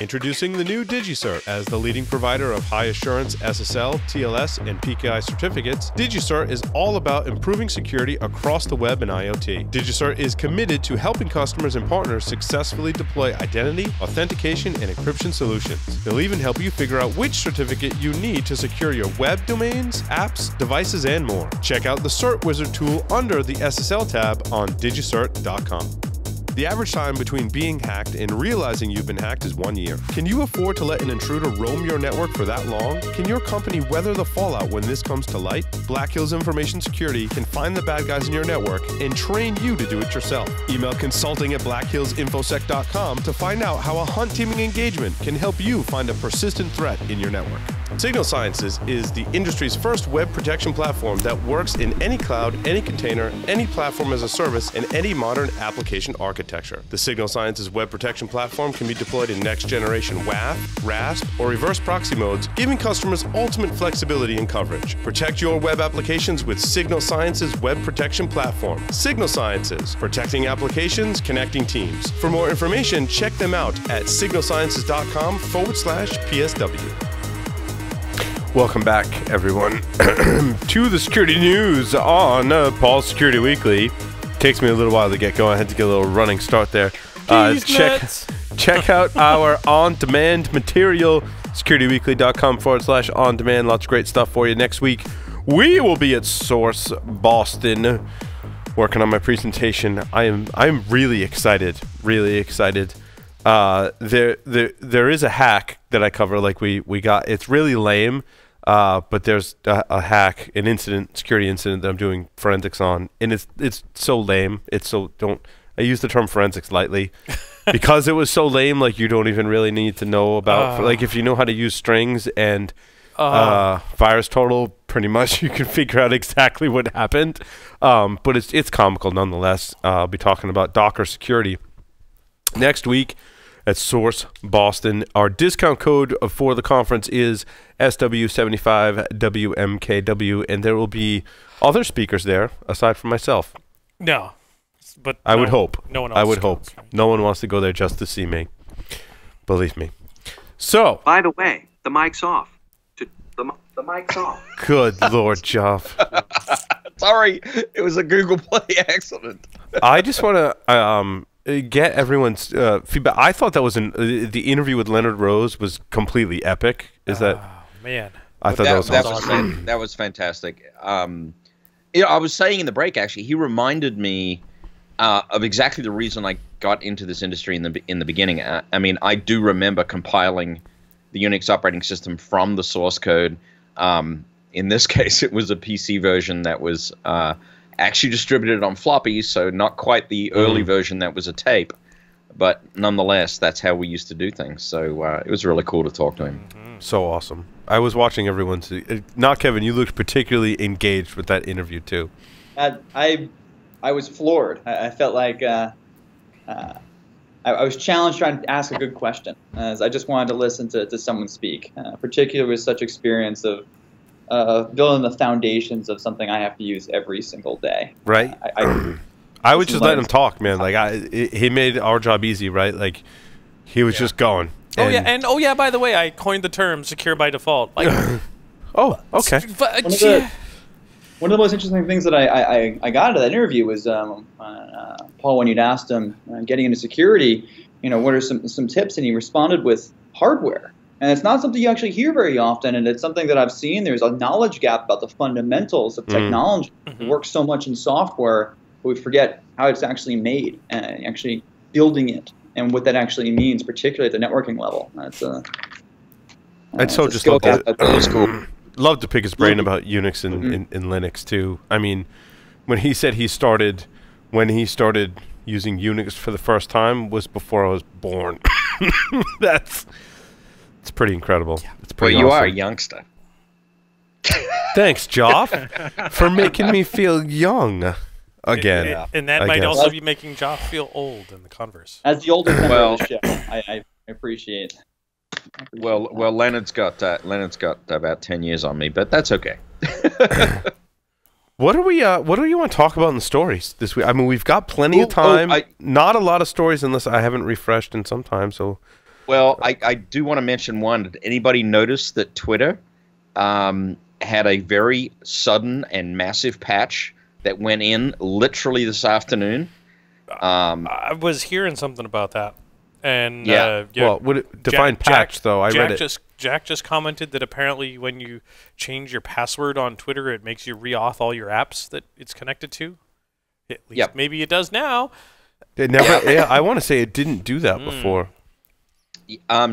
Introducing the new DigiCert. As the leading provider of high-assurance SSL, TLS, and PKI certificates, DigiCert is all about improving security across the web and IoT. DigiCert is committed to helping customers and partners successfully deploy identity, authentication, and encryption solutions. They'll even help you figure out which certificate you need to secure your web domains, apps, devices, and more. Check out the Cert Wizard tool under the SSL tab on digicert.com. The average time between being hacked and realizing you've been hacked is 1 year. Can you afford to let an intruder roam your network for that long? Can your company weather the fallout when this comes to light? Black Hills Information Security can find the bad guys in your network and train you to do it yourself. Email consulting@blackhillsinfosec.com to find out how a hunt teaming engagement can help you find a persistent threat in your network. Signal Sciences is the industry's first web protection platform that works in any cloud, any container, any platform as a service, and any modern application architecture. The Signal Sciences web protection platform can be deployed in next-generation WAF, RASP, or reverse proxy modes, giving customers ultimate flexibility and coverage. Protect your web applications with Signal Sciences web protection platform. Signal Sciences, protecting applications, connecting teams. For more information, check them out at signalsciences.com/PSW. Welcome back, everyone, to the security news on Paul's Security Weekly. Takes me a little while to get going. I had to get a little running start there. Check out our on-demand material, securityweekly.com/on-demand. Lots of great stuff for you. Next week, we will be at Source Boston working on my presentation. I'm really excited. Really excited. There is a hack that I cover. Like we got. It's really lame. But there's a hack, an incident, security incident that I'm doing forensics on, and it's so lame. I use the term forensics lightly because it was so lame. Like you don't even really need to know about. Like if you know how to use strings and virus total, pretty much you can figure out exactly what happened. But it's comical nonetheless. I'll be talking about Docker security next week at Source Boston. Our discount code for the conference is SW75WMKW, and there will be other speakers there aside from myself. No, but I would hope. No one else. I would hope. No one wants to go there just to see me. Believe me. So. By the way, the mic's off. The mic's off. Good Lord, Joff. Sorry, it was a Google Play accident. I just want to get everyone's feedback. I thought that was the interview with Leonard Rose was completely epic. Is that? Man, I thought that was awesome. That was fantastic. I was saying in the break, actually, he reminded me of exactly the reason I got into this industry in the beginning. I mean, I do remember compiling the Unix operating system from the source code. In this case, it was a PC version that was actually distributed on floppies, so not quite the early version that was a tape. But nonetheless, that's how we used to do things. So it was really cool to talk to him. So awesome. I was watching everyone's. Not Kevin. You looked particularly engaged with that interview too. I was floored. I felt like I was challenged trying to ask a good question. As I just wanted to listen to someone speak, particularly with such experience of building the foundations of something I have to use every single day. Right. I would just let him talk, man. Like he made our job easy, right? Like he was just going. And by the way, I coined the term "secure by default." Like, oh, okay. One of the most interesting things that I got out of that interview was Paul, when you'd asked him getting into security, what are some tips, and he responded with hardware. And it's not something you actually hear very often, and it's something that I've seen. There's a knowledge gap about the fundamentals of technology. It works so much in software, but we forget how it's actually made and actually building it and what that actually means, particularly at the networking level. I'd so just love to pick his brain about Unix and Linux too. I mean, when he said he started using Unix for the first time was before I was born. It's pretty incredible. Yeah. It's pretty you awesome. are a youngster. Thanks, Joff, for making me feel young again. And that might also be making Joff feel old in the converse. As the oldest member of the show, I appreciate. Well, Leonard's got about 10 years on me, but that's okay. What do you want to talk about in the stories this week? I mean, we've got plenty of time. Not a lot of stories unless I haven't refreshed in some time. So, Well, I do want to mention one. Did anybody notice that Twitter had a very sudden and massive patch that went in literally this afternoon? I was hearing something about that. And Yeah. Well, would it define patch though? I read it. Jack just commented that apparently when you change your password on Twitter, it makes you re-auth all your apps that it's connected to. At least maybe it does now. It never. Yeah, I want to say it didn't do that before.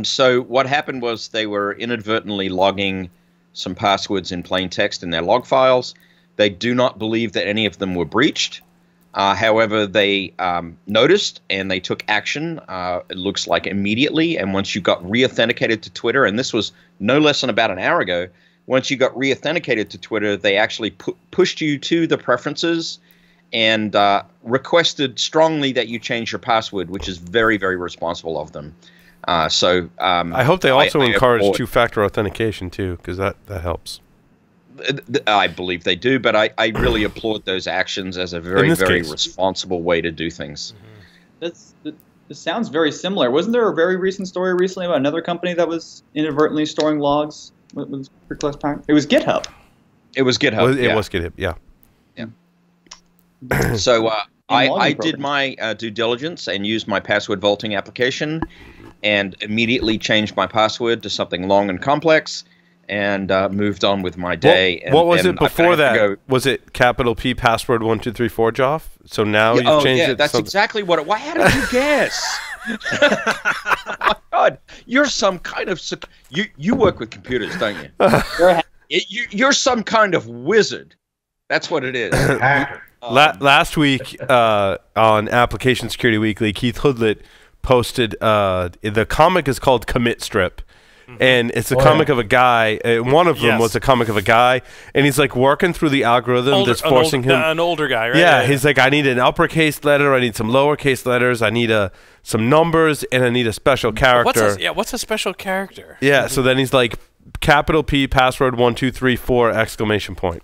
So what happened was they were inadvertently logging some passwords in plain text in their log files. They do not believe that any of them were breached. However, they noticed and they took action, it looks like immediately. And once you got re-authenticated to Twitter, and this was no less than about an hour ago, once you got re-authenticated to Twitter, they actually pushed you to the preferences and requested strongly that you change your password, which is very, very responsible of them. I hope they also encourage two-factor authentication too, because that helps. I believe they do, but I really applaud those actions as a very, very responsible way to do things. This sounds very similar. Wasn't there a very recent story recently about another company that was inadvertently storing logs with pretty close? It was GitHub. It was GitHub. It was GitHub. Yeah. So I did my due diligence and used my password vaulting application, and immediately changed my password to something long and complex. And moved on with my day. What was it before that? Was it capital P password 1234 Joff? So now you've changed it. That's exactly what it was. How did you guess? Oh my God, you're some kind of you work with computers, don't you? You're some kind of wizard. That's what it is. Last week on Application Security Weekly, Keith Hoodlet posted the comic is called Commit Strip. And it's a comic of a guy. One of them was a comic of a guy, and he's like working through the algorithm that's forcing him. An older guy, right? Yeah, he's like, I need an uppercase letter, I need some lowercase letters, I need some numbers, and I need a special character. What's a special character? Yeah, so then he's like, capital P password 1234 exclamation point.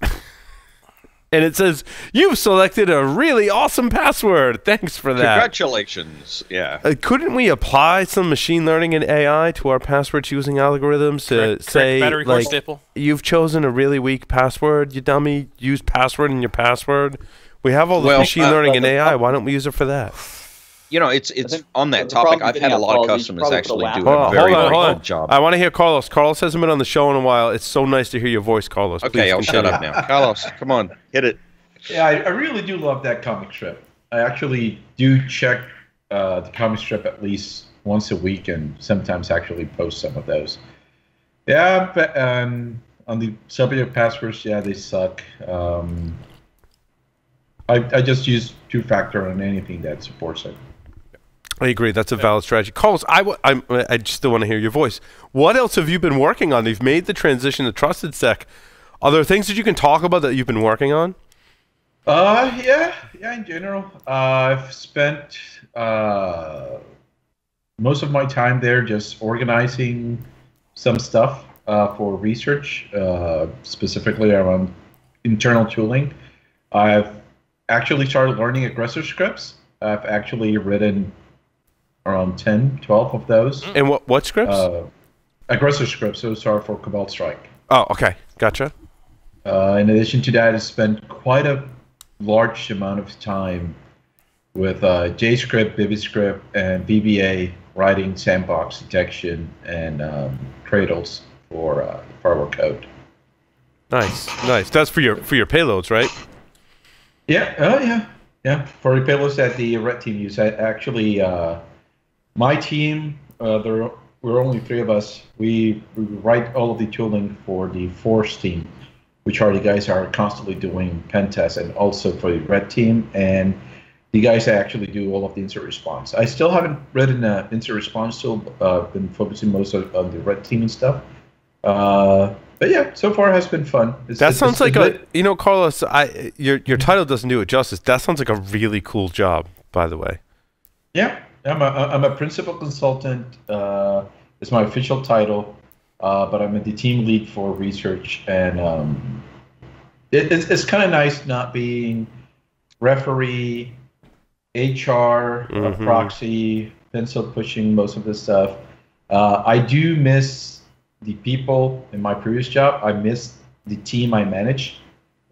And it says, you've selected a really awesome password. Thanks for that. Congratulations. Yeah. Couldn't we apply some machine learning and AI to our password choosing algorithms to say, like, you've chosen a really weak password, you dummy, use password in your password? We have all this machine learning and AI. Why don't we use it for that? You know, it's on that topic. I've had a lot of customers actually do a very good job. I want to hear Carlos. Carlos hasn't been on the show in a while. It's so nice to hear your voice, Carlos. Okay, I'll shut up now. Carlos, come on, hit it. Yeah, I really do love that comic strip. I actually do check the comic strip at least once a week, and sometimes actually post some of those. Yeah, but on the subject of passwords, yeah, they suck. I just use two-factor on anything that supports it. I agree. That's a valid strategy. Carlos, I still want to hear your voice. What else have you been working on? You've made the transition to Trusted Sec. Are there things that you can talk about that you've been working on? Yeah, in general. I've spent most of my time there just organizing some stuff for research, specifically around internal tooling. I've actually started learning aggressor scripts. I've actually written around 10, 12 of those. And what scripts? Aggressor scripts. Those are for Cobalt Strike. Oh, okay. Gotcha. In addition to that, I spent quite a large amount of time with JScript, ViviScript, and VBA writing sandbox detection and cradles for firewall code. Nice. That's for your payloads, right? Yeah. Yeah. For the payloads that the red team use, actually, my team, we're only 3 of us. We write all of the tooling for the Force team, which are the guys that are constantly doing pen tests, and also for the red team, and the guys that actually do all of the insert response. I still haven't written an insert response tool. Been focusing most on the red team and stuff. But yeah, so far it has been fun. Sounds like Carlos, your title doesn't do it justice. That sounds like a really cool job, by the way. Yeah, I'm a principal consultant. It's my official title, but I'm the team lead for research, and it's kind of nice not being referee, HR, proxy, pencil pushing most of this stuff. I do miss the people in my previous job. I miss the team I manage,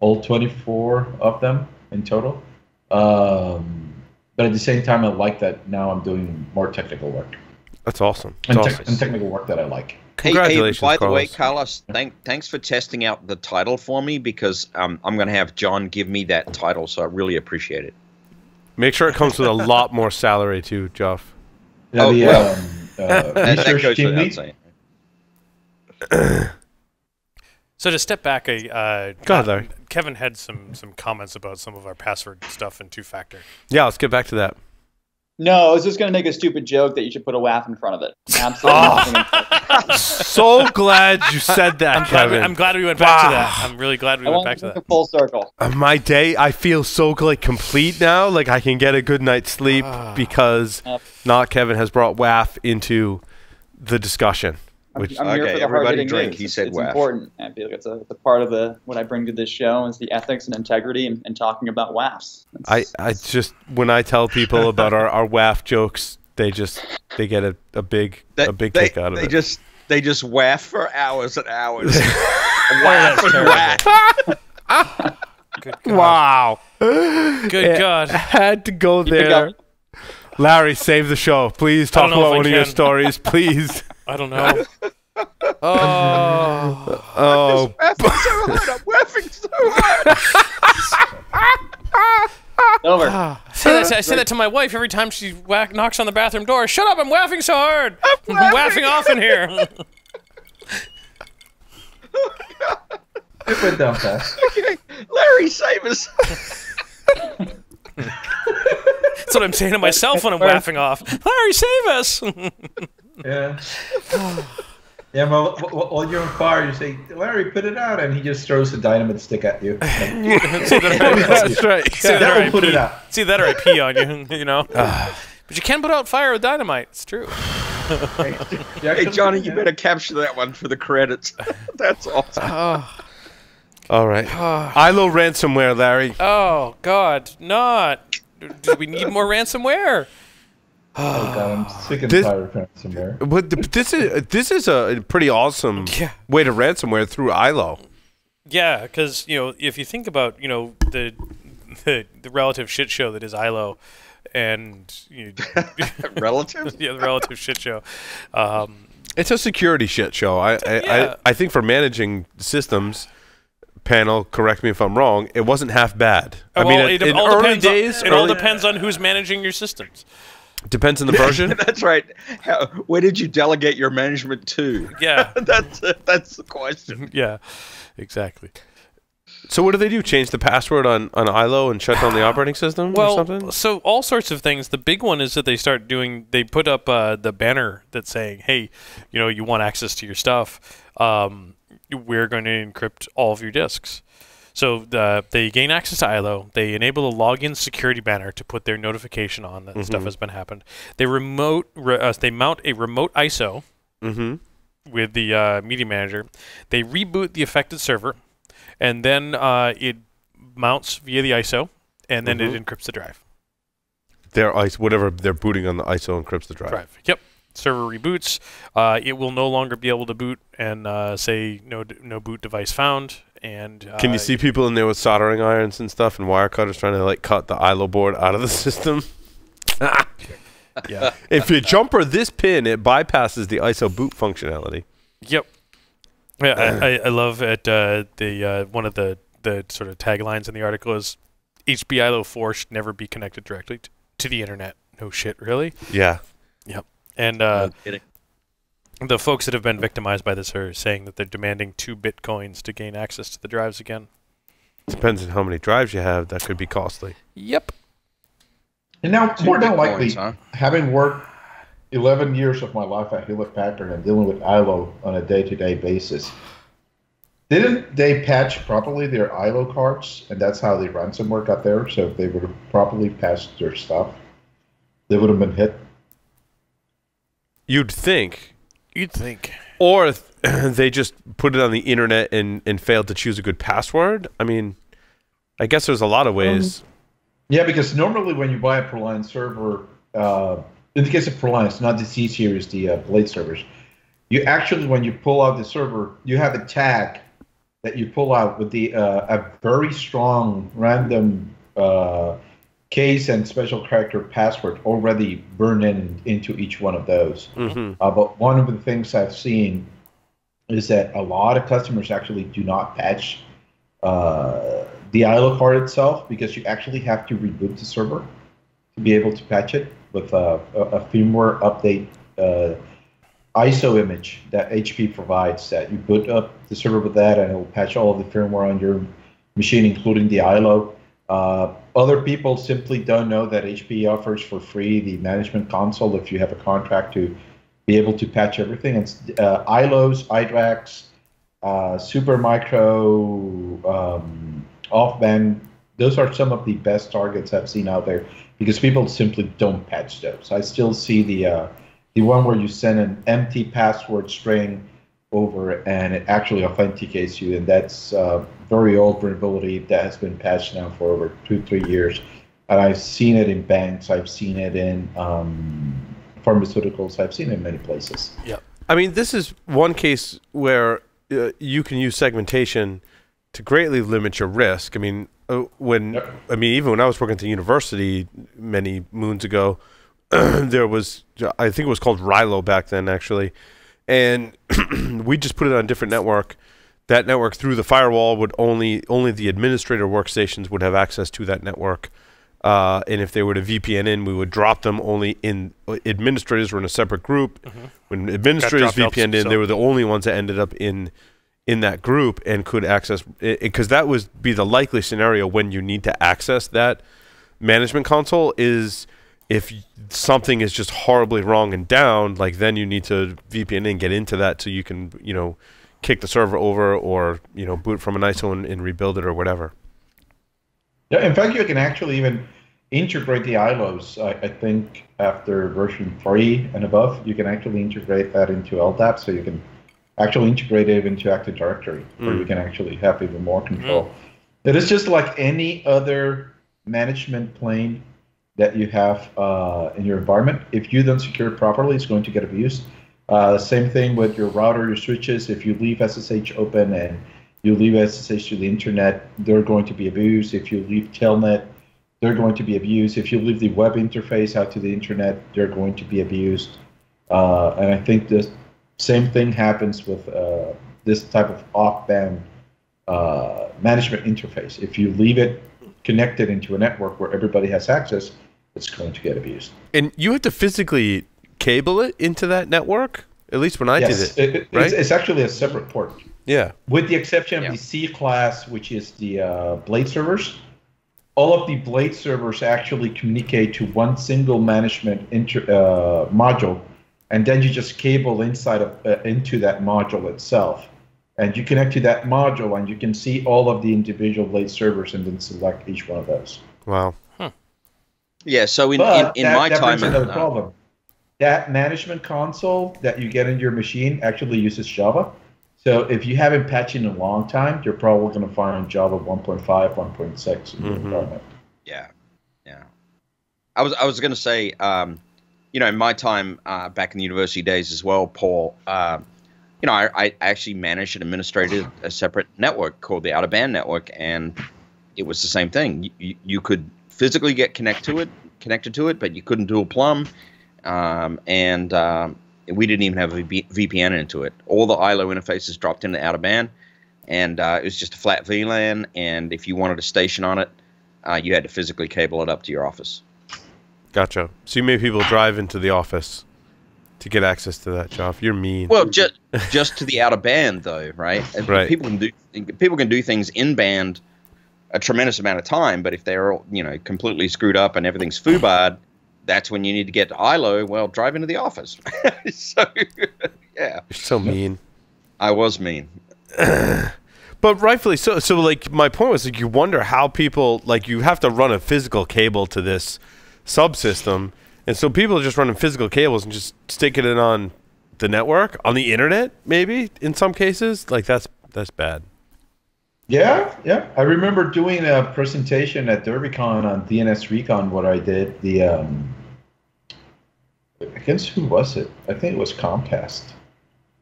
all 24 of them in total. But at the same time, I like that now I'm doing more technical work. That's awesome. And, Awesome. and technical work that I like. Congratulations, Hey, by the way, Carlos. Carlos, thanks for testing out the title for me, because I'm going to have John give me that title, so I really appreciate it. Make sure it comes with a lot more salary too, Geoff. Yeah, That research goes team without lead. saying. So to step back, Go ahead, Larry. Kevin had some comments about some of our password stuff in two-factor. Yeah, let's get back to that. No, I was just going to make a stupid joke that you should put a WAF in front of it. Absolutely. nothing. So glad you said that, Kevin. I'm glad we went back to that. I'm really glad we I went want back to to make that. a full circle. My day, I feel so like complete now. Like I can get a good night's sleep because not Kevin has brought WAF into the discussion. Which I'm here Okay, for the everybody hard-hitting drink. news. He said it's WAF. important. I feel like it's a part of what I bring to this show is the ethics and integrity and talking about WAFs. I just when I tell people about our WAF jokes, they get a big kick out of it. They just waff for hours and hours. Waff and waff. Good God. Wow. Good God. Had to go Keep it there. going. Larry, save the show. Please talk don't know about if I one of your can. stories, please. I don't know. Oh. Oh, I'm waffing so hard. Over. I say that to my wife every time she knocks on the bathroom door. Shut up, I'm waffing so hard. I'm waffing off in here. It went down fast. Okay, Larry, save us. That's what I'm saying to myself when I'm waffing off. Larry, save us. Yeah. Yeah, well, while you're on fire, you say, Larry, put it out, and he just throws a dynamite stick at you. that's right. That will put it out. See that or I pee on you, you know. But you can put out fire with dynamite. It's true. Hey, Johnny, you better capture that one for the credits. That's awesome. All right. iLo Ransomware, Larry. Oh God, not. Do we need more ransomware? Oh, God, I'm sick and This- tired of ransomware. But this is a pretty awesome way to ransomware through iLo. Yeah, because if you think about the relative shit show that is iLo, and Relative? the relative shit show. It's a security shit show. I think for managing systems, panel, correct me if I'm wrong, it wasn't half bad. I mean, in early days, it all depends on who's managing your systems. Depends on the version. That's right. Where did you delegate your management to? Yeah. That's the question. Yeah, exactly. So what do they do? Change the password on iLo and shut down the operating system or something? Well, so all sorts of things. The big one is that they put up the banner that's saying, hey, you want access to your stuff. We're going to encrypt all of your disks. So they gain access to iLo. They enable a login security banner to put their notification on that stuff has been happened. They mount a remote ISO with the media manager. They reboot the affected server, and then it mounts via the ISO, and then it encrypts the drive. Whatever they're booting on the ISO encrypts the drive. Yep. Server reboots. It will no longer be able to boot and say no boot device found. And can you see people in there with soldering irons and stuff and wire cutters trying to cut the iLo board out of the system? Yeah. If you jumper this pin, it bypasses the ISO boot functionality. Yep. Yeah, I love it. One of the sort of taglines in the article is HB iLo 4 should never be connected directly to the internet. No shit, really? Yeah. Yep. And No kidding. the folks that have been victimized by this are saying that they're demanding 2 Bitcoins to gain access to the drives again. Depends on how many drives you have. That could be costly. Yep. And now, more than Bitcoins, likely, huh? having worked 11 years of my life at Hewlett Packard and dealing with iLo on a day-to-day basis, didn't they patch properly their iLo cards? And that's how the ransomware got there. So if they would have properly patched their stuff, they would have been hit. You'd think. Or they just put it on the internet and failed to choose a good password. I mean, I guess there's a lot of ways. Yeah, because normally when you buy a ProLine server, in the case of Proliant, not the C series, the Blade servers, you actually, when you pull out the server, you have a tag that you pull out with the a very strong random case and special character password already burned into each one of those. But one of the things I've seen is that a lot of customers actually do not patch the iLo card itself, because you actually have to reboot the server to be able to patch it with a firmware update ISO image that HP provides, that you boot up the server with that and it will patch all of the firmware on your machine, including the iLo. Other people simply don't know that HP offers for free the management console if you have a contract to be able to patch everything. And iLos, iDRACs, Supermicro, Off-Band, those are some of the best targets I've seen out there, because people simply don't patch those. I still see the one where you send an empty password string over and it actually authenticates you, and that's very old vulnerability that has been patched now for over 2-3 years. And I've seen it in banks, I've seen it in pharmaceuticals, I've seen it in many places. Yeah, I mean, this is one case where you can use segmentation to greatly limit your risk. I mean, even when I was working at the university many moons ago, there was, I think it was called Rilo back then, actually, and we just put it on a different network. That network, through the firewall, would only the administrator workstations would have access to that network. And if they were to VPN in, we would drop them only in. Administrators were in a separate group. When administrators VPN'd in, they were the only ones that ended up in that group and could access, because that would be the likely scenario when you need to access that management console, is if something is just horribly wrong and down, like then you need to VPN in, get into that so you can, kick the server over or, boot from an ISO and rebuild it or whatever. Yeah, in fact, you can actually even integrate the iLos. I think after version 3 and above, you can actually integrate that into LDAP, so you can actually integrate it into Active Directory, where you can actually have even more control. It is just like any other management plane that you have in your environment. If you don't secure it properly, it's going to get abused. Same thing with your router, your switches. If you leave SSH open and you leave SSH to the internet, they're going to be abused. If you leave Telnet, they're going to be abused. If you leave the web interface out to the internet, they're going to be abused. And I think the same thing happens with this type of off-band management interface. If you leave it connected into a network where everybody has access, it's going to get abused. And you have to physically cable it into that network? At least when I did it, right? It's actually a separate port. Yeah. With the exception of the C class, which is the Blade servers. All of the Blade servers actually communicate to one single management module, and then you just cable inside of into that module itself. And you connect to that module, and you can see all of the individual Blade servers and then select each one of those. Wow. Yeah, so in my time... another problem. That management console that you get in your machine actually uses Java. So if you haven't patched in a long time, you're probably going to find Java 1.5, 1.6 in your environment. Yeah. I was going to say, in my time back in the university days as well, Paul, I actually managed and administrated a separate network called the out-of-band network, and it was the same thing. You could physically get connected to it, but you couldn't dual plumb, and we didn't even have a VPN into it. All the iLo interfaces dropped into out-of-band, and it was just a flat VLAN, and if you wanted a station on it, you had to physically cable it up to your office. Gotcha. So you made people drive into the office to get access to that job. You're mean. Well, just to the out-of-band, though, right? Right. People can do things in band a tremendous amount of time, but if they're completely screwed up and everything's foobarred, that's when you need to get to iLo. Well, drive into the office. So, yeah. You're so mean. I was mean. But rightfully so. So, like, my point was, like, you wonder how people, like, you have to run a physical cable to this subsystem, and so people are just running physical cables and just sticking it on the network, on the internet, maybe, in some cases. Like, that's bad. Yeah. I remember doing a presentation at DerbyCon on DNS Recon where I did the against who was it? I think it was Comcast.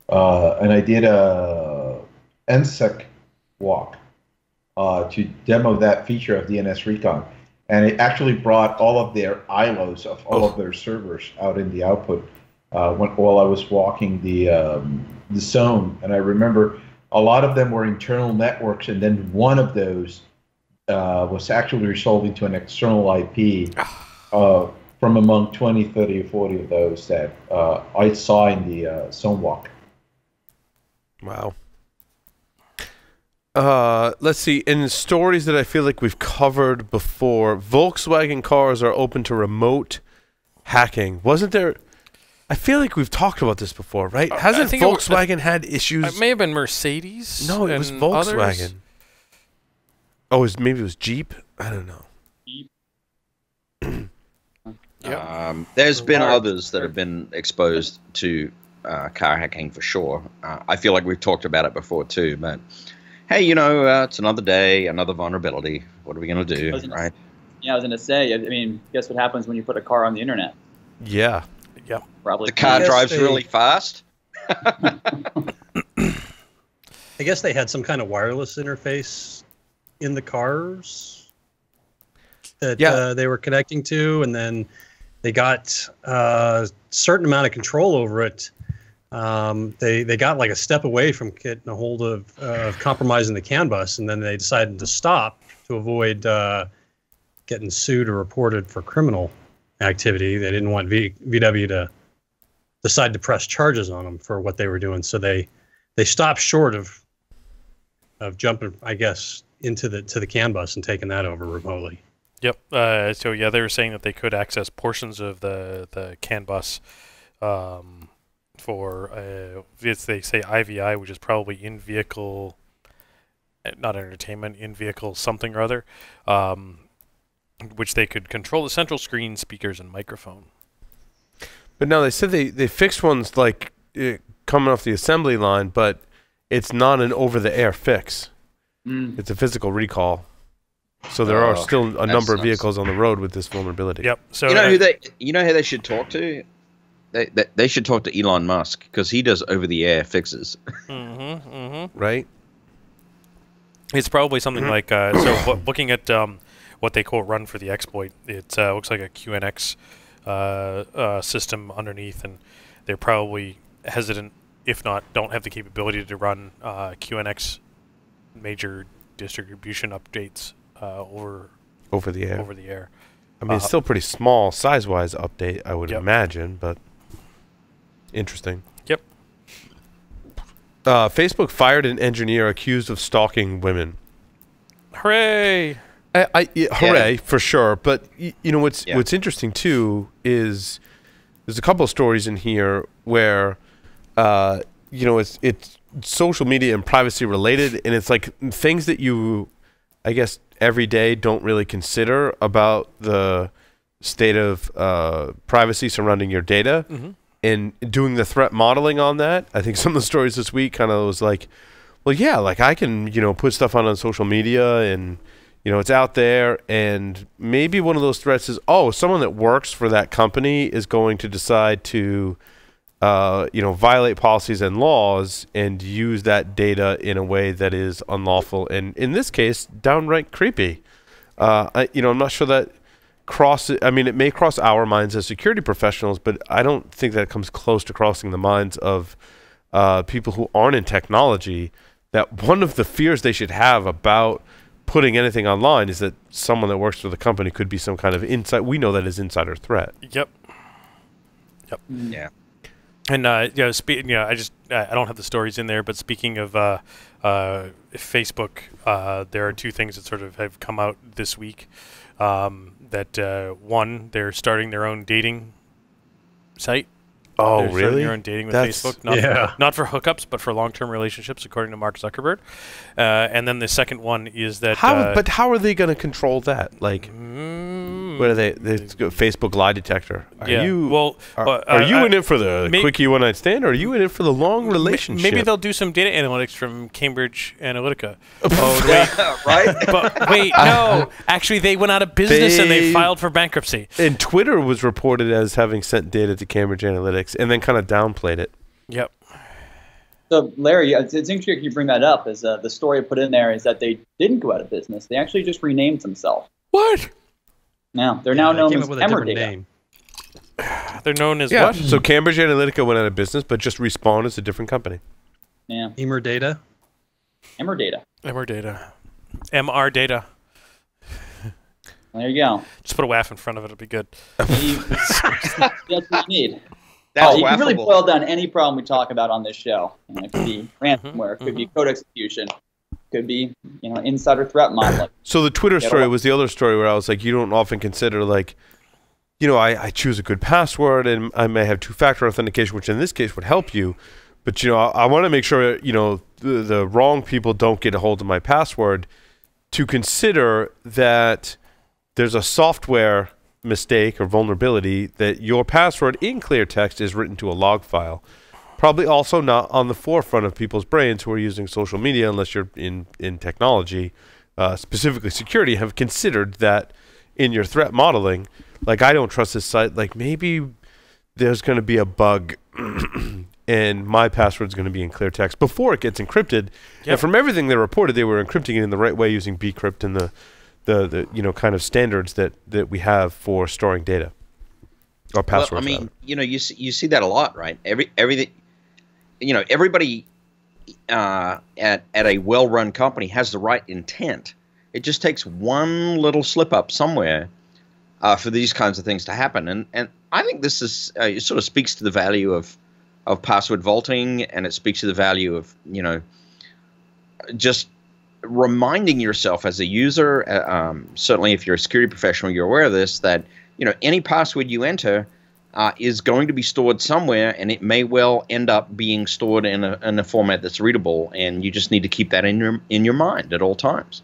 And I did a NSEC walk to demo that feature of DNS Recon. And it actually brought all of their iLos of all of their servers out in the output while I was walking the zone. And I remember a lot of them were internal networks, and then one of those was actually resolved into an external IP from among 20, 30, or 40 of those that I saw in the zone walk. Wow. Let's see. In stories that I feel like we've covered before, Volkswagen cars are open to remote hacking. Wasn't there? I feel like we've talked about this before, right? Hasn't Volkswagen had issues? It may have been Mercedes. No, it was Volkswagen. Others. Oh, maybe it was Jeep. I don't know. There's been others that have been exposed to car hacking for sure. I feel like we've talked about it before too, but hey, it's another day, another vulnerability. What are we going to do, right? Yeah, I was going to say, I mean, guess what happens when you put a car on the internet? Yeah. Yeah. Probably. The car drives really fast. I guess they had some kind of wireless interface in the cars that they were connecting to, and then they got a certain amount of control over it. They got like a step away from getting a hold of compromising the CAN bus, and then they decided to stop to avoid getting sued or reported for criminal activity. They didn't want VW to decide to press charges on them for what they were doing, so they stopped short of jumping, I guess, into the CAN bus and taking that over remotely. Yep. So yeah, they were saying that they could access portions of the CAN bus for they say IVI, which is probably in vehicle, not entertainment, in vehicle something or other, which they could control the central screen, speakers, and microphone. But no, they said they fixed ones like coming off the assembly line, but it's not an over-the-air fix. It's a physical recall. So there are still a number of vehicles on the road with this vulnerability. Yep. So you know who they should talk to? They should talk to Elon Musk, because he does over-the-air fixes. Right? It's probably something like so. Looking at what they quote run for the exploit, it looks like a QNX system underneath, and they're probably hesitant, if not don't have the capability to run QNX major distribution updates over the air. I mean, it's still pretty small size-wise update, I would imagine, but interesting. Yep. Facebook fired an engineer accused of stalking women. Hooray! Hooray for sure. But what's interesting too is there's a couple of stories in here where it's social media and privacy related, and it's like things that you, I guess, every day don't really consider about the state of privacy surrounding your data. And doing the threat modeling on that, I think some of the stories this week kind of was like, well, yeah, like I can, put stuff on social media, and it's out there, and maybe one of those threats is, someone that works for that company is going to decide to violate policies and laws and use that data in a way that is unlawful, and in this case, downright creepy. I'm not sure that it may cross our minds as security professionals, but I don't think that comes close to crossing the minds of people who aren't in technology, that one of the fears they should have about putting anything online is that someone that works for the company could be some kind of we know that is insider threat. Yep. Yeah. And I don't have the stories in there, but speaking of Facebook, there are two things that sort of have come out this week. One, they're starting their own dating site. Oh, they're really? Starting their own dating with Facebook, not for hookups, but for long-term relationships, according to Mark Zuckerberg. And then the second one is that. But how are they going to control that? Like, What are they? Facebook lie detector. Are Yeah. you? Well, are you in it for the quickie one night stand, or are you in it for the long relationship? Maybe they'll do some data analytics from Cambridge Analytica. Oh wait, Right? but wait, no. Actually, they went out of business and they filed for bankruptcy. And Twitter was reported as having sent data to Cambridge Analytics, and then kind of downplayed it. Yep. So, Larry, it's interesting you bring that up. Is the story I put in there is that they didn't go out of business. They actually just renamed themselves. What? Now they're now known came as up with a different Data. name. They're known as what? So Cambridge Analytica went out of business, but just respawned as a different company. Yeah, Emer Data. Data. MR Data. MR Data. There you go. Just put a WAF in front of it. It'll be good. That's what you need. That's you can really laughable. boil down any problem we talk about on this show. It could be ransomware, it could be code execution, could be insider threat modeling. So the Twitter story was the other story where I was like, you don't often consider like, I choose a good password and I may have two-factor authentication, which in this case would help you. But, I want to make sure, the wrong people don't get a hold of my password, to consider that there's a software mistake or vulnerability that your password in clear text is written to a log file. Probably also not on the forefront of people's brains who are using social media, unless you're in technology, specifically security, have considered that in your threat modeling. Like, I don't trust this site. Like, maybe there's going to be a bug and my password is going to be in clear text before it gets encrypted. Yep. And from everything they reported, they were encrypting it in the right way using bcrypt and the kind of standards that we have for storing data or passwords. Well, I mean, you see that a lot, right? Everything, everybody at a well-run company has the right intent. It just takes one little slip up somewhere for these kinds of things to happen, and I think this is it sort of speaks to the value of password vaulting, and it speaks to the value of just reminding yourself as a user, certainly if you're a security professional, you're aware of this, that any password you enter is going to be stored somewhere, and it may well end up being stored in a format that's readable, and you just need to keep that in your mind at all times.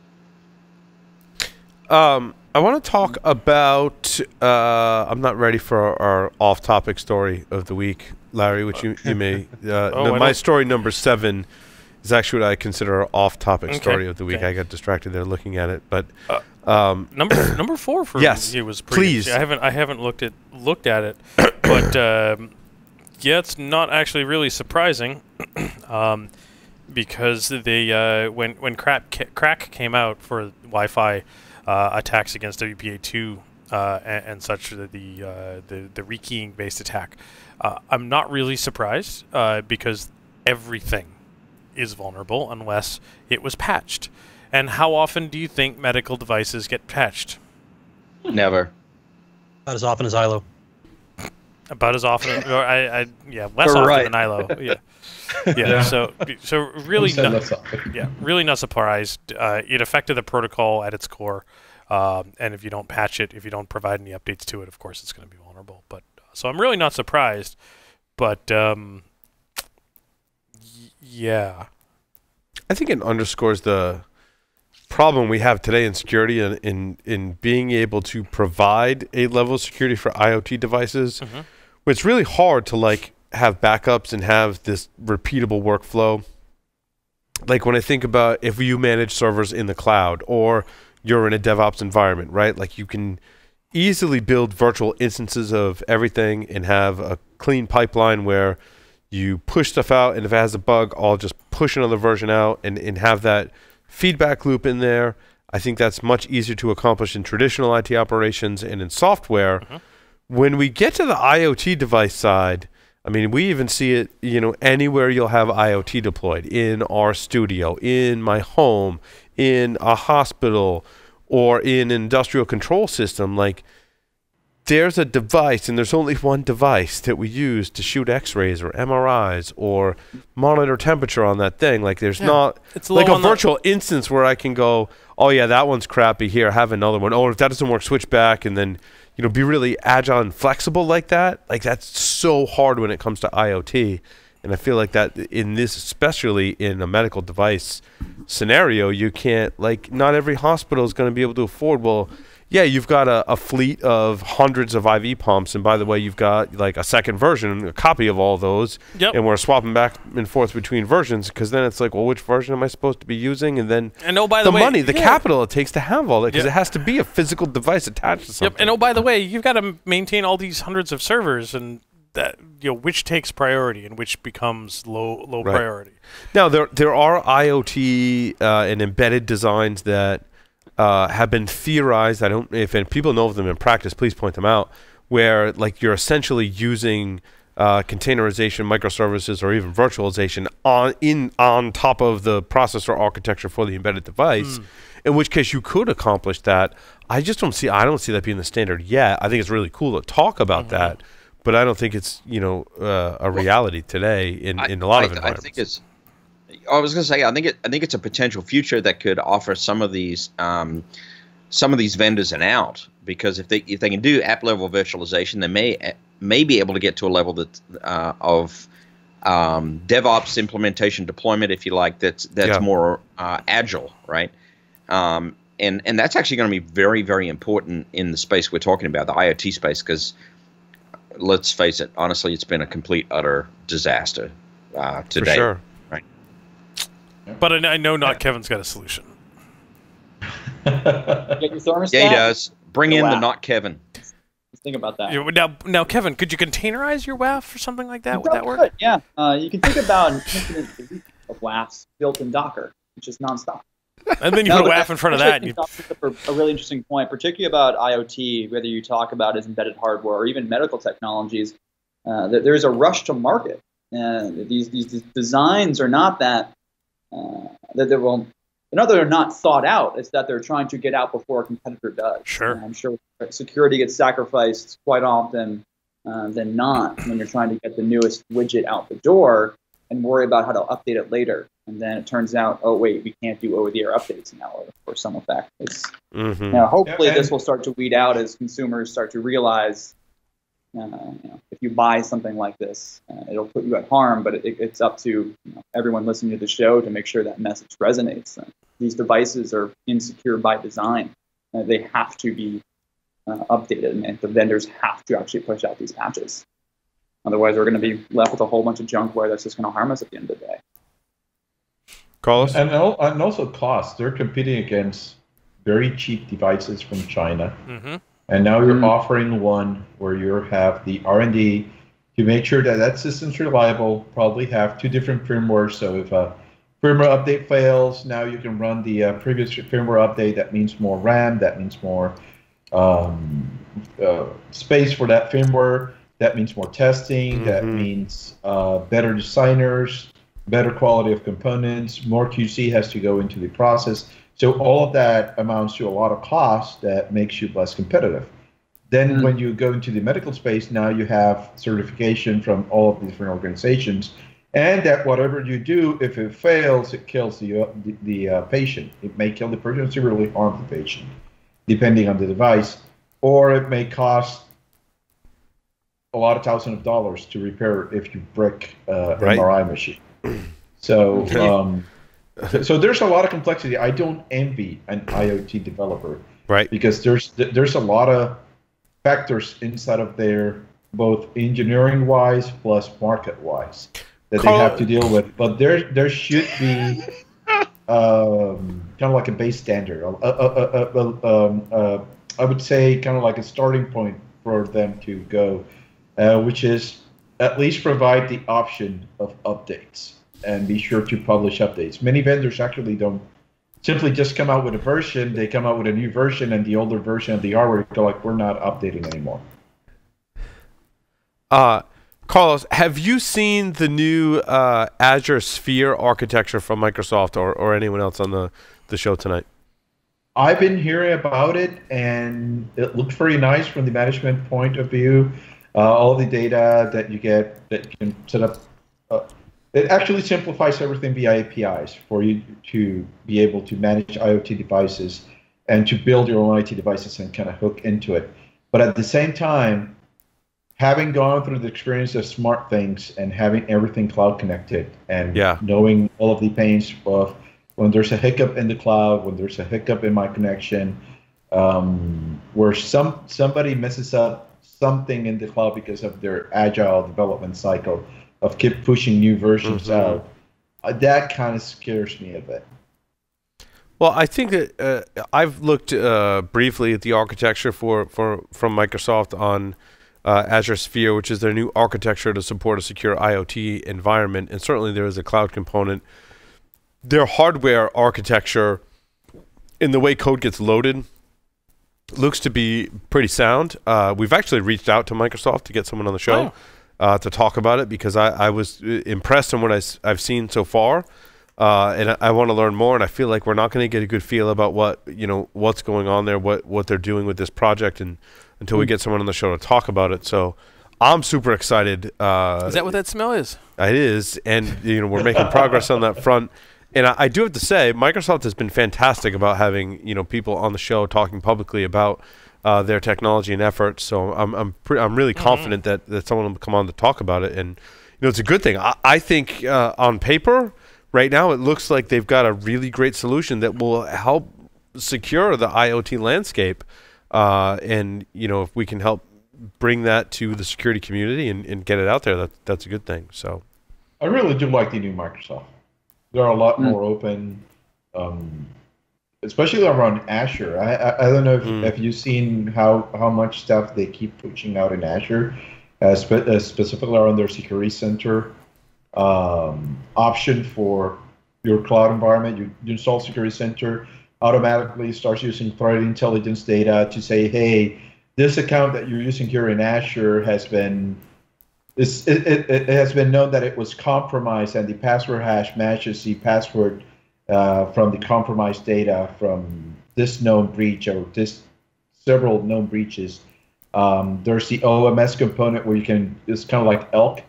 I want to talk about. I'm not ready for our off-topic story of the week, Larry, which you may. My story number 7 is actually what I consider our off-topic story of the week. I got distracted there looking at it, but number 4 for yes, me was pretty. Please. I haven't looked at it, but yeah, it's not actually really surprising, because they when crack came out for Wi-Fi attacks against WPA2 and such, the rekeying based attack. I'm not really surprised because everything is vulnerable unless it was patched. And how often do you think medical devices get patched? Never. Not as often as iLo. About as often, less often than iLo. Yeah. So really, really not surprised. It affected the protocol at its core, and if you don't patch it, if you don't provide any updates to it, of course it's going to be vulnerable. But so I'm really not surprised. But yeah, I think it underscores the problem we have today in security and in being able to provide a level of security for IoT devices. Mm-hmm. It's really hard to have backups and have this repeatable workflow. Like when I think about if you manage servers in the cloud or you're in a DevOps environment, right? Like you can easily build virtual instances of everything and have a clean pipeline where you push stuff out, and if it has a bug, I'll just push another version out and have that feedback loop in there. I think that's much easier to accomplish in traditional IT operations and in software. Mm-hmm. When we get to the IoT device side, I mean, we even see it, anywhere you'll have IoT deployed, in our studio, in my home, in a hospital, or in an industrial control system. Like, there's a device, and there's only one device that we use to shoot X-rays or MRIs or monitor temperature on that thing. Like, there's not like a virtual instance where I can go, oh yeah, that one's crappy. Here, have another one. Oh, if that doesn't work, switch back, and then be really agile and flexible like that. Like, that's so hard when it comes to IoT. And I feel like that in this, especially in a medical device scenario, you can't, not every hospital is going to be able to afford, well, yeah, you've got a fleet of hundreds of IV pumps, and by the way, you've got like a second version, a copy of all those, and we're swapping back and forth between versions, because then it's like, well, which version am I supposed to be using? And then oh, by the way, money, the capital it takes to have all that, because it has to be a physical device attached to something. And oh, by the way, you've got to maintain all these hundreds of servers, and that, which takes priority and which becomes low priority. Now, there are IoT and embedded designs that have been theorized. If people know of them in practice, please point them out. Where like you're essentially using containerization, microservices, or even virtualization on top of the processor architecture for the embedded device. In which case you could accomplish that. I don't see that being the standard yet. I think it's really cool to talk about that. But I don't think it's a reality today in a lot of environments. I was going to say I think it's a potential future that could offer some of these vendors an out, because if they can do app level virtualization, they may be able to get to a level that of DevOps implementation deployment, if you like, that's more agile, right? And that's actually going to be very, very important in the space we're talking about, the IoT space, because let's face it, honestly, it's been a complete, utter disaster to date. Sure. Right. But I know not Kevin's got a solution. Get your thermostat? Yeah, he does. Bring in the not Kevin. Let's think about that. Now, Kevin, could you containerize your WAF or something like that? Would that work? Yeah. You can think about an infinite of WAFs built in Docker, which is nonstop. And then you put a WAF in front of that. And a really interesting point, particularly about IoT, whether you talk about as embedded hardware or even medical technologies, there is a rush to market. These designs are not that they're not thought out. It's that they're trying to get out before a competitor does. Sure. And I'm sure security gets sacrificed quite often than not when you're trying to get the newest widget out the door and worry about how to update it later. And then it turns out, oh wait, we can't do over-the-air updates now for some effect. Now, hopefully, this will start to weed out as consumers start to realize, if you buy something like this, it'll put you at harm. But it's up to everyone listening to the show to make sure that message resonates. These devices are insecure by design. They have to be updated, and the vendors have to actually push out these patches. Otherwise, we're going to be left with a whole bunch of junkware that's just going to harm us at the end of the day. Carlos? And also cost. They're competing against very cheap devices from China. And now you're offering one where you have the R&D to make sure that system's reliable, probably have two different firmwares. So if a firmware update fails, now you can run the previous firmware update. That means more RAM. That means more space for that firmware. That means more testing. That means better designers, better quality of components, more QC has to go into the process. So all of that amounts to a lot of cost that makes you less competitive. Then when you go into the medical space, now you have certification from all of the different organizations, and that whatever you do, if it fails, it kills the patient. It may kill the person, severely harm the patient, depending on the device, or it may cost a lot of thousands of dollars to repair if you break an MRI machine. So so there's a lot of complexity. I don't envy an IoT developer, because there's a lot of factors inside of there, both engineering-wise plus market-wise, that they have to deal with. But there should be kind of like a base standard. I would say kind of like a starting point for them to go, which is at least provide the option of updates and be sure to publish updates. Many vendors actually don't simply just come out with a version. They come out with a new version, and the older version of the hardware go like, we're not updating anymore. Carlos, have you seen the new Azure Sphere architecture from Microsoft or anyone else on the show tonight? I've been hearing about it, and it looks very nice from the management point of view. All the data that you get that you can set up. It actually simplifies everything via APIs for you to be able to manage IoT devices and to build your own IoT devices and kind of hook into it. But at the same time, having gone through the experience of smart things and having everything cloud connected and knowing all of the pains of when there's a hiccup in the cloud, when there's a hiccup in my connection, where somebody messes up something in the cloud because of their agile development cycle of keep pushing new versions out. That kind of scares me a bit. Well, I think that I've looked briefly at the architecture from Microsoft on Azure Sphere, which is their new architecture to support a secure IoT environment, and certainly there is a cloud component. Their hardware architecture, in the way code gets loaded, looks to be pretty sound. We've actually reached out to Microsoft to get someone on the show to talk about it, because I was impressed on what I've seen so far. And I want to learn more, and I feel like we're not going to get a good feel about what's going on there, what they're doing with this project, and until we get someone on the show to talk about it. So I'm super excited. Is that what that smell is? It is, and we're making progress on that front. And I do have to say, Microsoft has been fantastic about having people on the show talking publicly about their technology and efforts. So I'm really confident that someone will come on to talk about it, and it's a good thing. I think on paper, right now, it looks like they've got a really great solution that will help secure the IoT landscape. And if we can help bring that to the security community and get it out there, that's a good thing. So I really do like the new Microsoft. They're a lot more open, especially around Azure. I don't know if you've seen how much stuff they keep pushing out in Azure, specifically around their security center option for your cloud environment. You install Security Center, automatically starts using threat intelligence data to say, hey, this account that you're using here in Azure has been it has been known that it was compromised, and the password hash matches the password from the compromised data from this known breach or this several known breaches. There's the OMS component where it's kind of like ELK.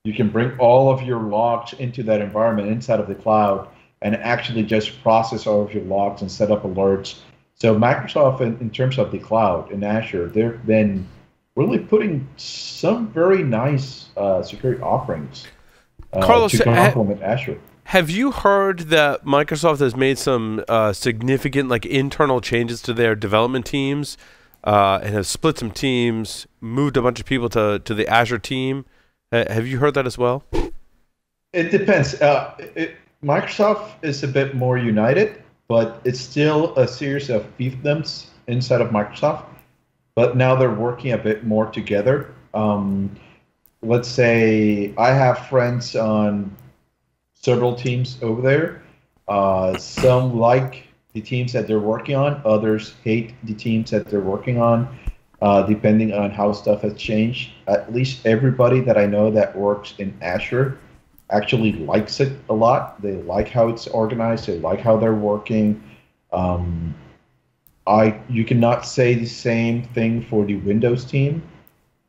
You can bring all of your logs into that environment inside of the cloud and actually just process all of your logs and set up alerts. So Microsoft, in terms of the cloud in Azure, they've been really putting some very nice security offerings Carlos, to complement Azure. Have you heard that Microsoft has made some significant internal changes to their development teams and has split some teams, moved a bunch of people to the Azure team? Have you heard that as well? It depends. Microsoft is a bit more united, but it's still a series of fiefdoms inside of Microsoft. But now they're working a bit more together. Let's say I have friends on several teams over there. Some like the teams that they're working on. Others hate the teams that they're working on, depending on how stuff has changed. At least everybody that I know that works in Azure actually likes it a lot. They like how it's organized. They like how they're working. You cannot say the same thing for the Windows team.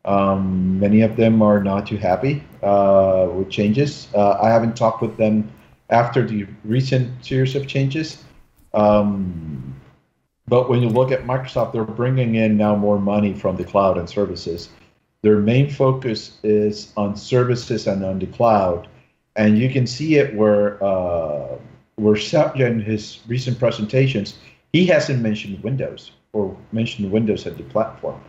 Many of them are not too happy with changes. I haven't talked with them after the recent series of changes. But when you look at Microsoft, they're bringing in now more money from the cloud and services. Their main focus is on services and on the cloud. And you can see it where Satya in his recent presentations, he hasn't mentioned Windows or mentioned Windows as the platform.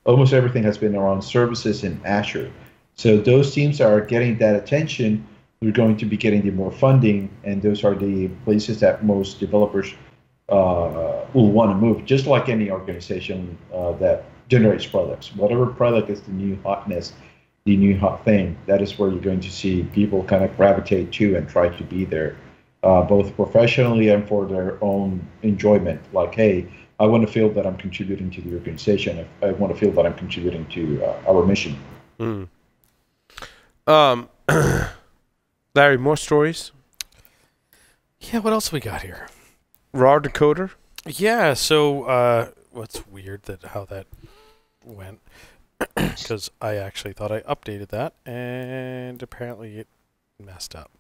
Almost everything has been around services in Azure. So those teams are getting that attention. They're going to be getting the more funding, and those are the places that most developers will want to move, just like any organization that generates products. Whatever product is the new hotness, the new hot thing, that is where you're going to see people kind of gravitate to and try to be there, both professionally and for their own enjoyment. Like, hey, I want to feel that I'm contributing to the organization. I want to feel that I'm contributing to our mission. Larry, more stories? Yeah, what else we got here? Raw Decoder? Yeah, so what's weird how that went, because I actually thought I updated that, and apparently it messed up.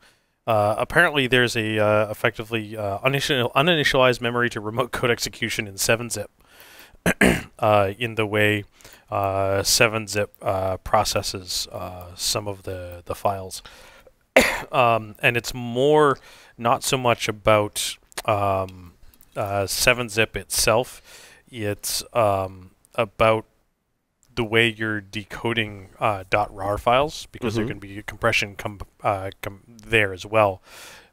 Apparently there's a effectively uninitialized memory to remote code execution in 7-zip in the way 7-zip processes some of the files. And it's not so much about 7-zip itself. it's about the way you're decoding .rar files, because there can be compression there as well.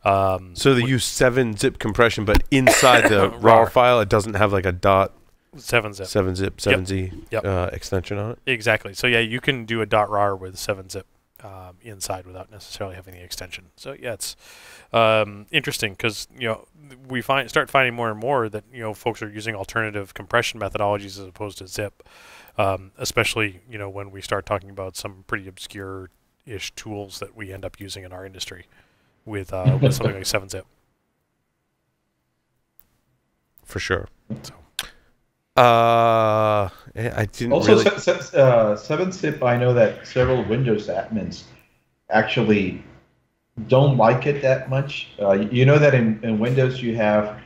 So they use 7-zip compression, but inside the RAR file, it doesn't have like a .7zip, 7Z extension on it. Exactly. So yeah, you can do a .rar with 7-zip inside without necessarily having the extension. So yeah, it's interesting, because we start finding more and more that folks are using alternative compression methodologies as opposed to zip, especially when we start talking about some pretty obscure-ish tools that we end up using in our industry with something like 7-zip. For sure. So. I didn't also really... 7-zip. I know that several Windows admins actually don't like it that much. You know that in Windows you have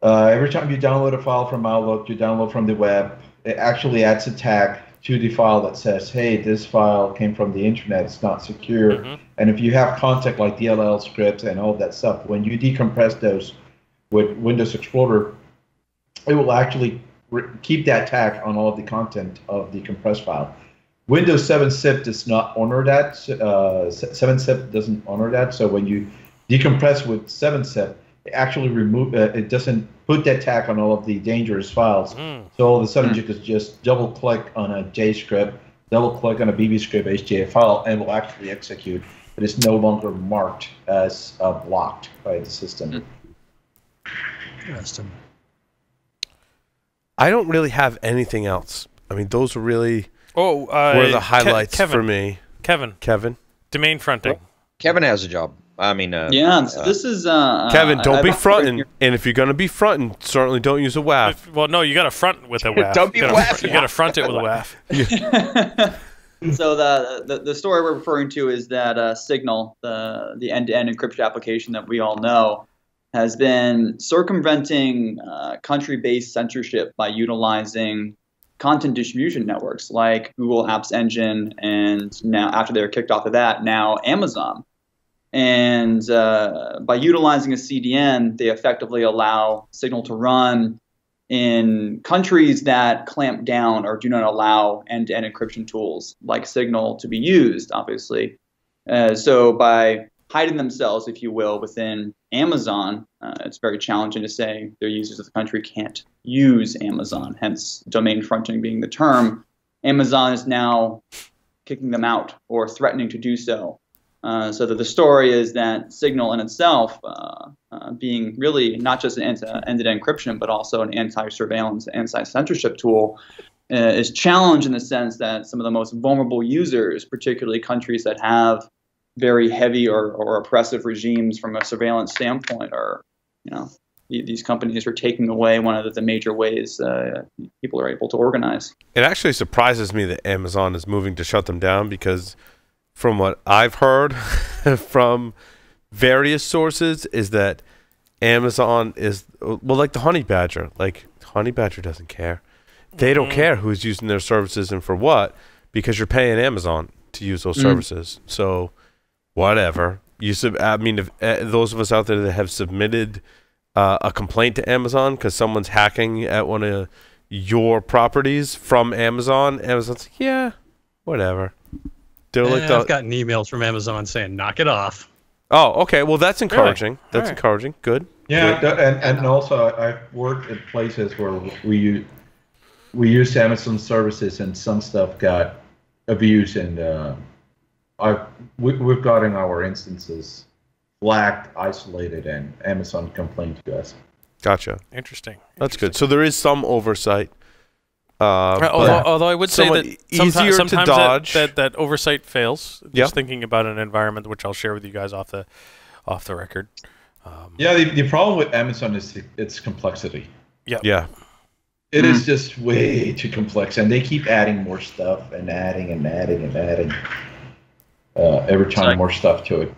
every time you download a file from Outlook, you download from the web, it actually adds a tag to the file that says, hey, this file came from the internet, it's not secure. And if you have content like DLL scripts and all that stuff, when you decompress those with Windows Explorer, it will actually keep that tag on all of the content of the compressed file. Windows 7-zip does not honor that. 7-zip doesn't honor that. So when you decompress with 7-zip, it actually it doesn't put that tag on all of the dangerous files. So all of a sudden you can just double click on a JScript, double click on a BBScript HTA file, and it will actually execute. It is no longer marked as blocked by the system. Interesting. I don't really have anything else. I mean, those were really were the highlights for me. Kevin. Domain fronting. Kevin has a job. I mean, so this is Kevin, don't be fronting, and if you're going to be fronting, certainly don't use a WAF. Well, no, you got to front with a WAF. Don't be WAF. You got to front it with a WAF. So the story we're referring to is that Signal, the end-to-end encryption application that we all know, has been circumventing country-based censorship by utilizing content distribution networks like Google Apps Engine, and now, after they were kicked off of that, now Amazon. And by utilizing a CDN, they effectively allow Signal to run in countries that clamp down or do not allow end-to-end encryption tools like Signal to be used, obviously. So by hiding themselves, if you will, within Amazon, it's very challenging to say their users of the country can't use Amazon, hence domain fronting being the term. Amazon is now kicking them out or threatening to do so. So that the story is that Signal in itself, being really not just an end-to-end encryption, but also an anti-surveillance, anti-censorship tool, is challenged in the sense that some of the most vulnerable users, particularly countries that have very heavy or oppressive regimes from a surveillance standpoint, are, these companies are taking away one of the major ways people are able to organize. It actually surprises me that Amazon is moving to shut them down, because from what I've heard from various sources is that Amazon is, well, like the Honey Badger. Like, Honey Badger doesn't care. They don't care who's using their services and for what, because you're paying Amazon to use those services. So, whatever. I mean, if those of us out there that have submitted a complaint to Amazon because someone's hacking at one of your properties from Amazon, Amazon's like, yeah, whatever. I've gotten emails from Amazon saying, knock it off. Oh, okay. Well, that's encouraging. Really? That's encouraging. Good. Yeah, Good. And also I've worked at places where we use Amazon services and some stuff got abused, and we've gotten our instances flagged, isolated, and Amazon complained to us. Gotcha. Interesting. That's good. So there is some oversight. Although I would say that easier to dodge. That oversight fails. Just thinking about an environment, which I'll share with you guys off the record. Yeah, the problem with Amazon is its complexity. Yeah. It is just way too complex, and they keep adding more stuff and adding and adding and adding every time more stuff to it.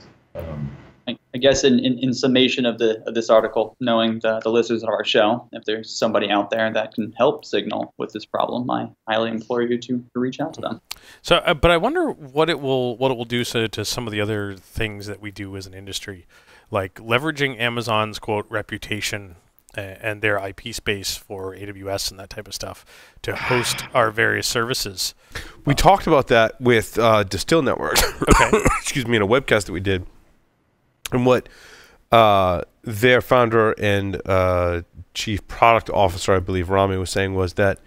I guess in summation of this article, knowing the listeners of our show, if there's somebody out there that can help Signal with this problem, I highly implore you to reach out to them. So, but I wonder what it will do to some of the other things that we do as an industry, like leveraging Amazon's quote reputation and their IP space for AWS and that type of stuff to host our various services. We talked about that with Distill Network. Okay. Excuse me, in a webcast that we did. And what their founder and chief product officer, I believe, Rami, was saying was that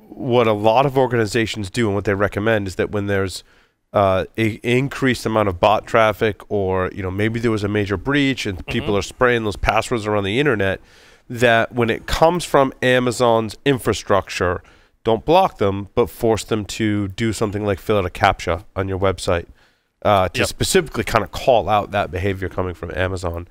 what a lot of organizations do and what they recommend is that when there's an increased amount of bot traffic, or maybe there was a major breach and people are spraying those passwords around the internet, that when it comes from Amazon's infrastructure, don't block them, but force them to do something like fill out a CAPTCHA on your website to specifically kind of call out that behavior coming from Amazon.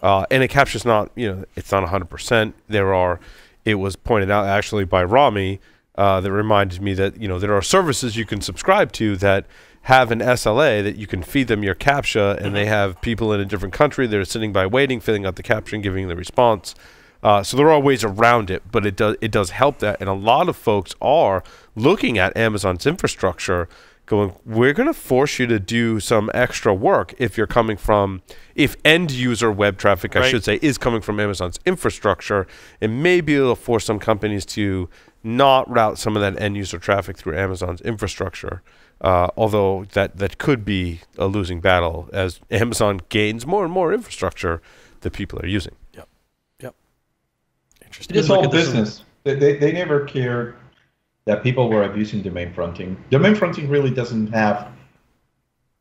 And a CAPTCHA is not, it's not 100%. It was pointed out actually by Rami that reminded me that there are services you can subscribe to that have an SLA that you can feed them your CAPTCHA, and they have people in a different country that are sitting by waiting, filling out the CAPTCHA and giving the response. So there are ways around it, but it does help that. And a lot of folks are looking at Amazon's infrastructure going, we're going to force you to do some extra work if you're coming from, if end user web traffic, I should say, is coming from Amazon's infrastructure, and maybe it'll force some companies to not route some of that end user traffic through Amazon's infrastructure. Although that could be a losing battle as Amazon gains more and more infrastructure that people are using. Yep. Interesting. It's all business. They never cared that people were abusing domain fronting. Domain fronting really doesn't have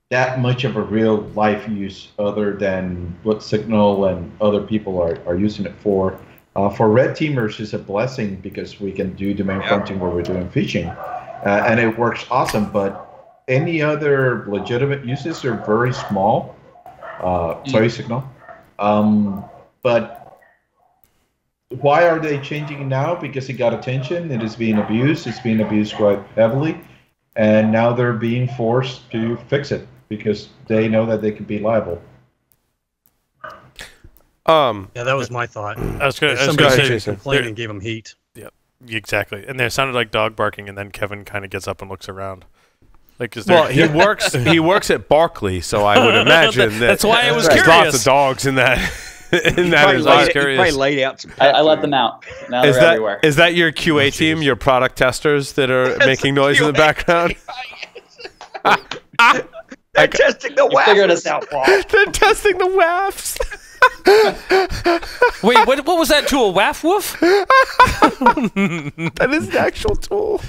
that much of a real life use other than what Signal and other people are using it for. For red teamers, it's a blessing because we can do domain fronting where we're doing phishing, and it works awesome. But any other legitimate uses are very small. Sorry, Signal. But why are they changing now? Because it got attention. It is being abused. It's being abused quite heavily. And now they're being forced to fix it because they know that they could be liable. Yeah, that was my thought. Somebody complained and gave them heat. Yep, exactly. And they sounded like dog barking, and then Kevin kind of gets up and looks around. Like, he works at Barclay, so I would imagine that's why I was there's curious. Lots of dogs in that. He probably laid out some. I let them out. Now they're everywhere. Is that your QA team, your product testers that are making noise in the background? They're testing the WAF. Figured us out, Paul. They're testing the WAFs. Wait, what was that tool? WAF Woof? That is an actual tool.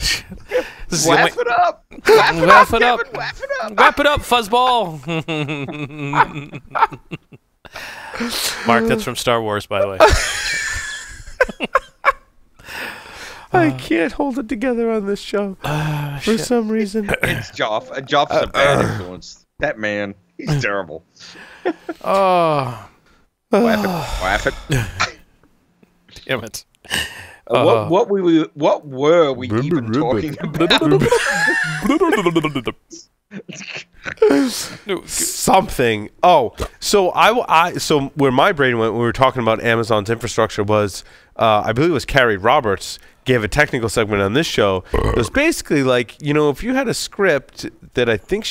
WAF it up. WAF it up. WAF it up. Wrap it up, fuzzball. Mark, that's from Star Wars, by the way. I can't hold it together on this show for some reason. It's Joff. Joff's a bad influence. That man, he's terrible. Laugh it. Damn it. What were we even talking about? Something. Oh, so where my brain went when we were talking about Amazon's infrastructure was, I believe it was Carrie Roberts gave a technical segment on this show. It was basically like, if you had a script that I think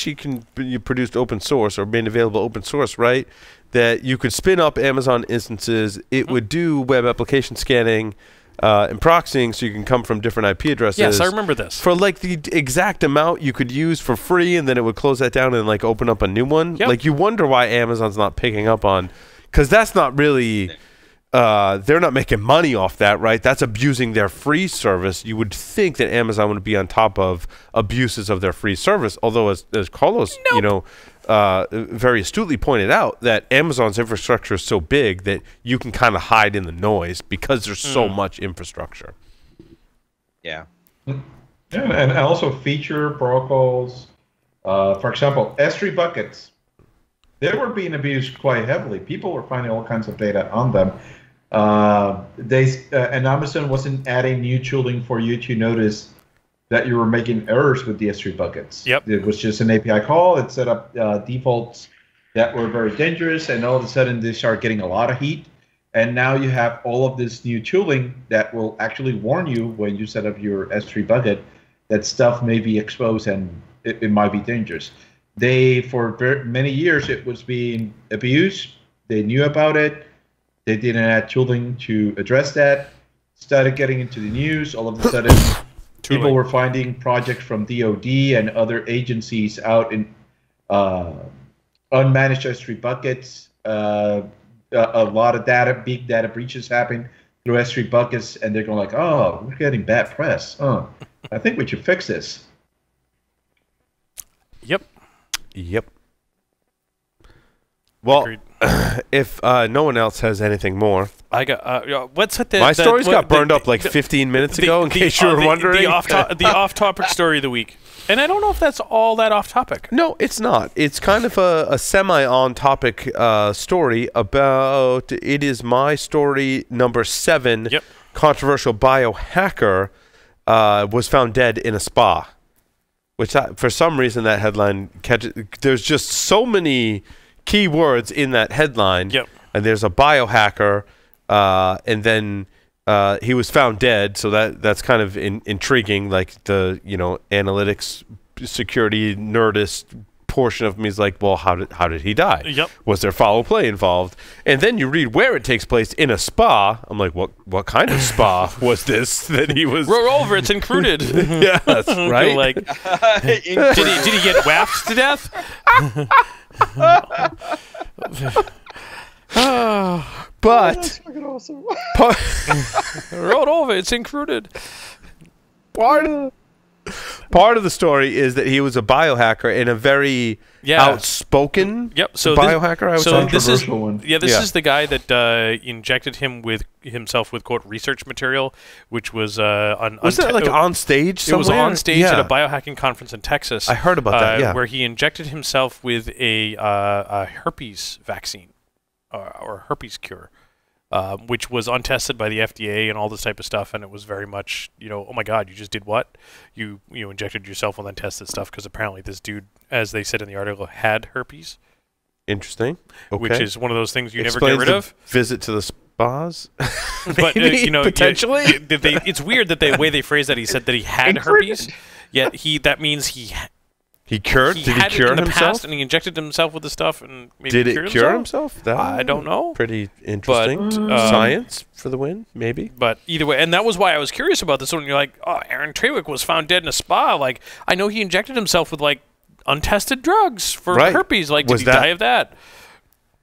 you produced open source or made available open source, right? That you could spin up Amazon instances. It would do web application scanning and proxying, so you can come from different IP addresses. Yes, I remember this. For like the exact amount you could use for free, and then it would close that down and like open up a new one. Yep. Like you wonder why Amazon's not picking up on, because that's not really, they're not making money off that, right? That's abusing their free service. You would think that Amazon would be on top of abuses of their free service. Although, as Carlos, very astutely pointed out, that Amazon's infrastructure is so big that you can kind of hide in the noise because there's so much infrastructure. Yeah. And also feature protocols. For example, S3 buckets. They were being abused quite heavily. People were finding all kinds of data on them. And Amazon wasn't adding new tooling for you to notice that you were making errors with the S3 buckets. Yep. It was just an API call. It set up defaults that were very dangerous, and all of a sudden they start getting a lot of heat. And now you have all of this new tooling that will actually warn you when you set up your S3 bucket that stuff may be exposed and it might be dangerous. For many years, it was being abused. They knew about it. They didn't add tooling to address that. Started getting into the news. All of a sudden, people were finding projects from DoD and other agencies out in unmanaged S3 buckets. A lot of big data breaches happen through S3 buckets, and they're going like, "Oh, we're getting bad press. Oh, I think we should fix this." Yep. Well, if no one else has anything more, I got what's it? My stories got burned up like 15 minutes ago. In case you were wondering, the off-topic story of the week, and I don't know if that's all that off-topic. No, it's not. It's kind of a semi-on-topic story about. It is my story number 7. Yep. Controversial biohacker was found dead in a spa. Which, for some reason, that headline catches. There's just so many key words in that headline. Yep. And there's a biohacker, and then he was found dead. So that's kind of intriguing. Like the analytics security nerdist portion of me is like, well, how did he die? Yep. Was there foul play involved? And then you read where it takes place in a spa. I'm like, what kind of spa was this that he was? Roll over. It's encruded. Yes, right. Like, did he get wafted to death? But That's fucking awesome. Rolled over. It's included. Part of the story is that he was a biohacker and a very outspoken biohacker. I would say. This is one. this is the guy that injected himself with quote research material, which was was that like on stage somewhere? It was on stage at a biohacking conference in Texas. I heard about that. Yeah, where he injected himself with a herpes vaccine or herpes cure. Which was untested by the FDA and all this type of stuff, and it was very much, oh my God, you just did what? You injected yourself with untested stuff because apparently this dude, as they said in the article, had herpes. Interesting. Okay. Which is one of those things you never get rid of. Visit to the spas. But potentially, it's weird that the way they phrased that, he said that he had herpes, yet that means he cured. Did he cure himself? Past, and he injected himself with the stuff, and maybe did it cure himself? I don't know. Pretty interesting. But, science for the win, maybe. But either way, and that was why I was curious about this one. You're like, oh, Aaron Trawick was found dead in a spa. Like, I know he injected himself with like untested drugs for herpes. Like, did he die of that?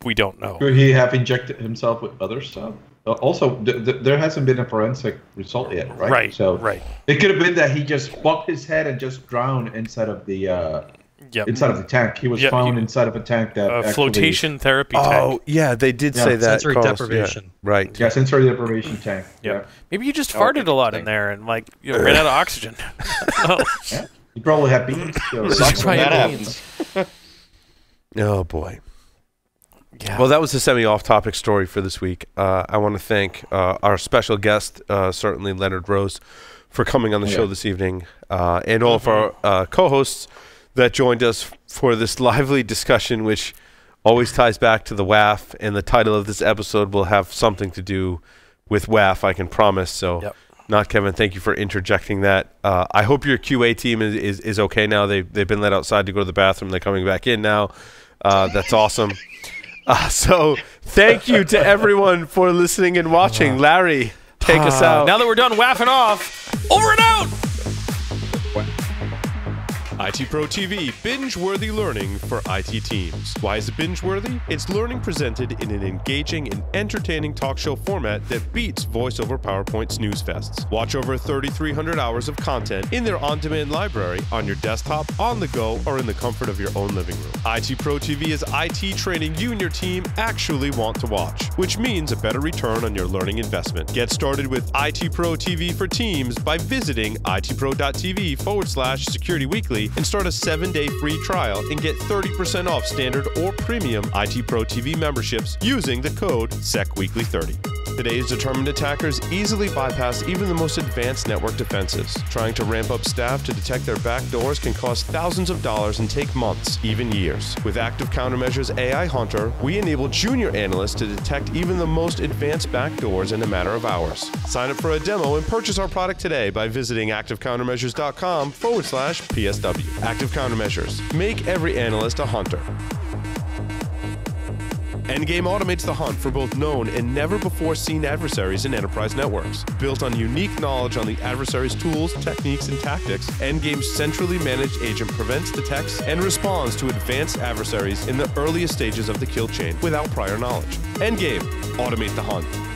We don't know. Could he have injected himself with other stuff? Also, there hasn't been a forensic result yet, right? Right. So it could have been that he just bumped his head and just drowned inside of the inside of the tank. He was found inside of a tank that flotation therapy tank. Oh, yeah, they did say that. Sensory deprivation. Yeah. Right. Yeah, sensory deprivation tank. Yeah. Maybe you just farted a lot in there and like ran out of oxygen. Yeah. You probably have beans. That happens. Oh boy. Yeah. Well, that was a semi-off-topic story for this week. I want to thank our special guest, certainly Leonard Rose, for coming on the show this evening, and all of our co-hosts that joined us for this lively discussion, which always ties back to the WAF, and the title of this episode will have something to do with WAF, I can promise. So, not Kevin, thank you for interjecting that. I hope your QA team is okay now. They've been let outside to go to the bathroom. They're coming back in now. That's awesome. So thank you to everyone for listening and watching. Larry, take us out. Now that we're done waffing off, over and out! IT Pro TV, binge-worthy learning for IT teams. Why is it binge-worthy? It's learning presented in an engaging and entertaining talk show format that beats voice-over PowerPoint snooze fests. Watch over 3,300 hours of content in their on-demand library, on your desktop, on the go, or in the comfort of your own living room. IT Pro TV is IT training you and your team actually want to watch, which means a better return on your learning investment. Get started with IT Pro TV for Teams by visiting itpro.tv/Security Weekly and start a 7-day free trial and get 30% off standard or premium IT Pro TV memberships using the code SECWeekly30. Today's determined attackers easily bypass even the most advanced network defenses. Trying to ramp up staff to detect their backdoors can cost thousands of dollars and take months, even years. With Active Countermeasures AI Hunter, we enable junior analysts to detect even the most advanced backdoors in a matter of hours. Sign up for a demo and purchase our product today by visiting activecountermeasures.com/PSW. Active Countermeasures. Make every analyst a hunter. Endgame automates the hunt for both known and never-before-seen adversaries in enterprise networks. Built on unique knowledge on the adversary's tools, techniques, and tactics, Endgame's centrally managed agent prevents, detects, and responds to advanced adversaries in the earliest stages of the kill chain without prior knowledge. Endgame, automate the hunt.